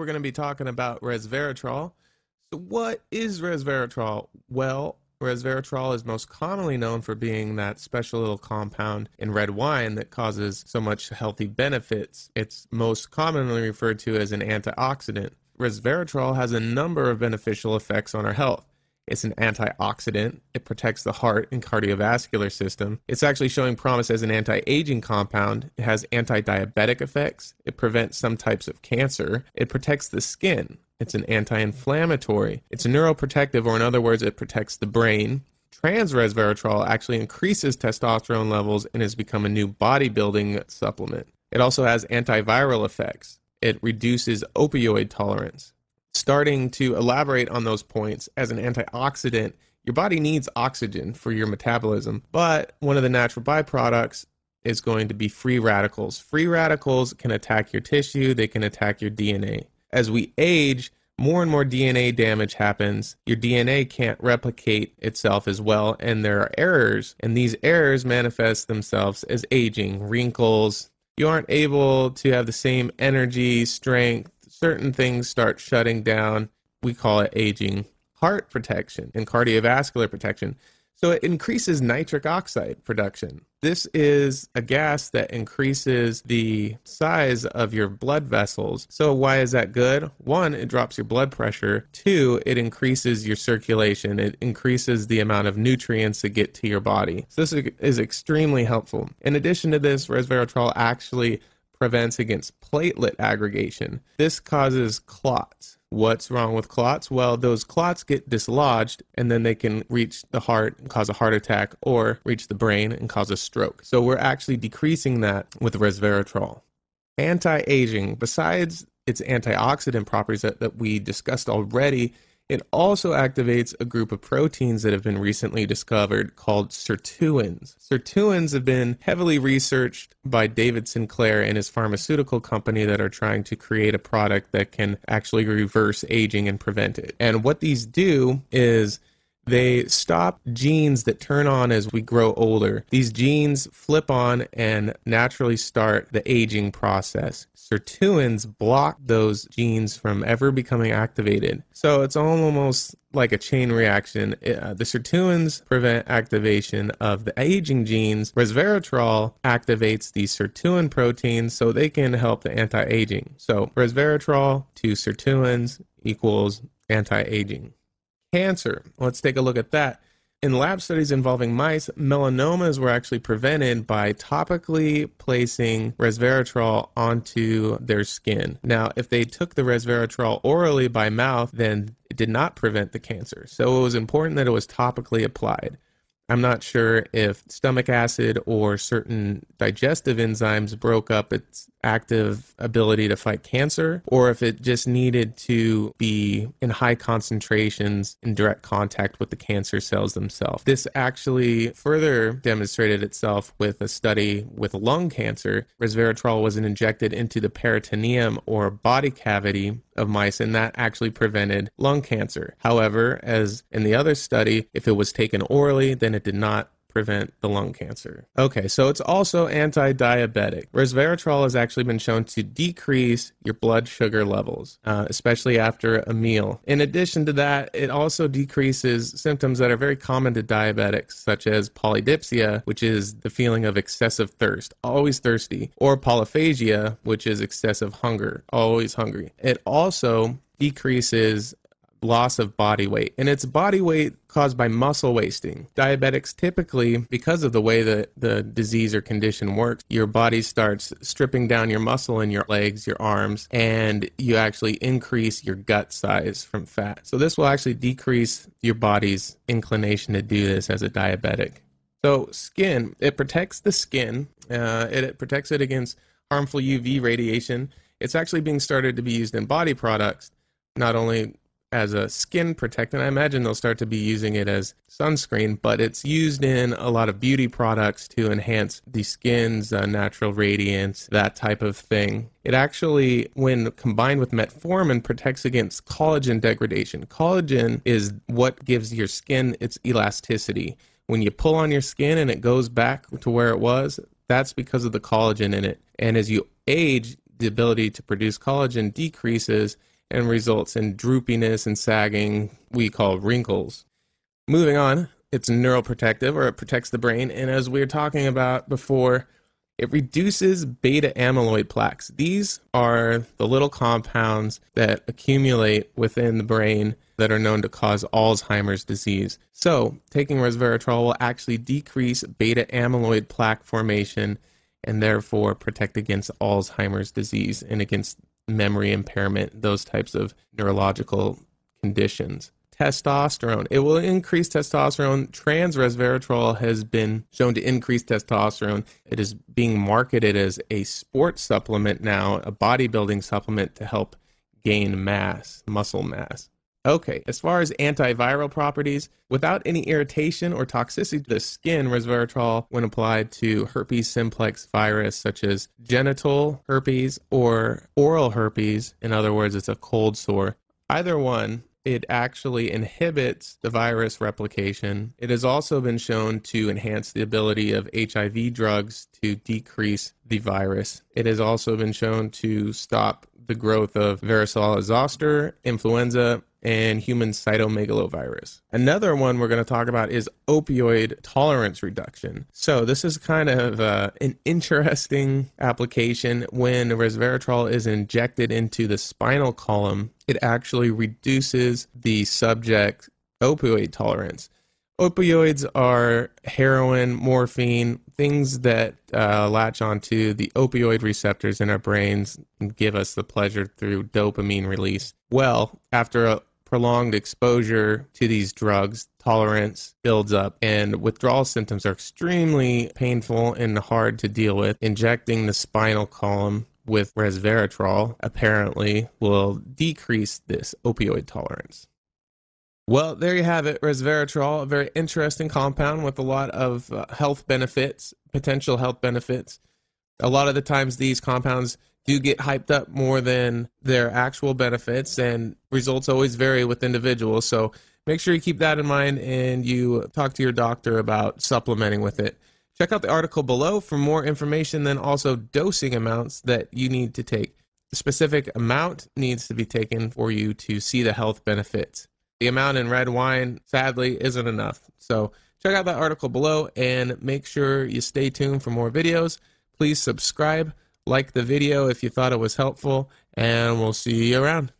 we're going to be talking about resveratrol. So what is resveratrol? Well, resveratrol is most commonly known for being that special little compound in red wine that causes so much healthy benefits. It's most commonly referred to as an antioxidant. Resveratrol has a number of beneficial effects on our health. It's an antioxidant. It protects the heart and cardiovascular system. It's actually showing promise as an anti-aging compound. It has anti-diabetic effects. It prevents some types of cancer. It protects the skin. It's an anti-inflammatory. It's a neuroprotective, or in other words, it protects the brain. Trans resveratrol actually increases testosterone levels and has become a new bodybuilding supplement. It also has antiviral effects. It reduces opioid tolerance. Starting to elaborate on those points, as an antioxidant, your body needs oxygen for your metabolism, but one of the natural byproducts is going to be free radicals. Free radicals can attack your tissue, they can attack your DNA. As we age, more and more DNA damage happens. Your DNA can't replicate itself as well, and there are errors, and these errors manifest themselves as aging, wrinkles. You aren't able to have the same energy, strength. Certain things start shutting down. We call it aging. Heart protection and cardiovascular protection. So it increases nitric oxide production. This is a gas that increases the size of your blood vessels. So why is that good? One, it drops your blood pressure. Two, it increases your circulation. It increases the amount of nutrients that get to your body. So this is extremely helpful. In addition to this, resveratrol actually prevents against platelet aggregation. This causes clots. What's wrong with clots? Well, those clots get dislodged and then they can reach the heart and cause a heart attack, or reach the brain and cause a stroke. So we're actually decreasing that with resveratrol. Anti-aging, besides its antioxidant properties that we discussed already, it also activates a group of proteins that have been recently discovered called sirtuins. Sirtuins have been heavily researched by David Sinclair and his pharmaceutical company that are trying to create a product that can actually reverse aging and prevent it. And what these do is they stop genes that turn on as we grow older. These genes flip on and naturally start the aging process. Sirtuins block those genes from ever becoming activated. So it's almost like a chain reaction. The sirtuins prevent activation of the aging genes. Resveratrol activates these sirtuin proteins so they can help the anti-aging. So resveratrol to sirtuins equals anti-aging. Cancer. Let's take a look at that. In lab studies involving mice, melanomas were actually prevented by topically placing resveratrol onto their skin. Now, if they took the resveratrol orally by mouth, then it did not prevent the cancer. So it was important that it was topically applied. I'm not sure if stomach acid or certain digestive enzymes broke up its active ability to fight cancer, or if it just needed to be in high concentrations in direct contact with the cancer cells themselves. This actually further demonstrated itself with a study with lung cancer. Resveratrol was injected into the peritoneum or body cavity of mice, and that actually prevented lung cancer. However, as in the other study, if it was taken orally, then it did not prevent the lung cancer. Okay, so it's also anti-diabetic. Resveratrol has actually been shown to decrease your blood sugar levels, especially after a meal. In addition to that, it also decreases symptoms that are very common to diabetics, such as polydipsia, which is the feeling of excessive thirst, always thirsty, or polyphagia, which is excessive hunger, always hungry. It also decreases loss of body weight, and it's body weight caused by muscle wasting. Diabetics typically, because of the way that the disease or condition works, your body starts stripping down your muscle in your legs, your arms, and you actually increase your gut size from fat. So this will actually decrease your body's inclination to do this as a diabetic. So skin, it protects the skin. It protects it against harmful UV radiation. It's actually being started to be used in body products, not only as a skin protectant. I imagine they'll start to be using it as sunscreen, but it's used in a lot of beauty products to enhance the skin's natural radiance, that type of thing. It actually, when combined with metformin, protects against collagen degradation. Collagen is what gives your skin its elasticity. When you pull on your skin and it goes back to where it was, that's because of the collagen in it. And as you age, the ability to produce collagen decreases, and results in droopiness and sagging we call wrinkles. Moving on, it's neuroprotective, or it protects the brain, and as we were talking about before, it reduces beta amyloid plaques. These are the little compounds that accumulate within the brain that are known to cause Alzheimer's disease. So, taking resveratrol will actually decrease beta amyloid plaque formation and therefore protect against Alzheimer's disease and against memory impairment, those types of neurological conditions. Testosterone. It will increase testosterone. Trans resveratrol has been shown to increase testosterone. It is being marketed as a sports supplement now, a bodybuilding supplement to help gain mass, muscle mass. Okay, as far as antiviral properties, without any irritation or toxicity to the skin, resveratrol, when applied to herpes simplex virus, such as genital herpes or oral herpes, in other words, it's a cold sore, either one, it actually inhibits the virus replication. It has also been shown to enhance the ability of HIV drugs to decrease the virus. It has also been shown to stop the growth of varicella zoster, influenza, and human cytomegalovirus. Another one we're going to talk about is opioid tolerance reduction. So this is kind of an interesting application. When resveratrol is injected into the spinal column, it actually reduces the subject opioid tolerance. Opioids are heroin, morphine, things that latch onto the opioid receptors in our brains and give us the pleasure through dopamine release. Well, after a prolonged exposure to these drugs, tolerance builds up and withdrawal symptoms are extremely painful and hard to deal with. Injecting the spinal column with resveratrol apparently will decrease this opioid tolerance. Well, there you have it, resveratrol, a very interesting compound with a lot of health benefits, potential health benefits. A lot of the times these compounds do get hyped up more than their actual benefits, and results always vary with individuals. So make sure you keep that in mind and you talk to your doctor about supplementing with it. Check out the article below for more information, then also dosing amounts that you need to take. The specific amount needs to be taken for you to see the health benefits. The amount in red wine, sadly, isn't enough. So check out that article below and make sure you stay tuned for more videos. Please subscribe, like the video if you thought it was helpful, and we'll see you around.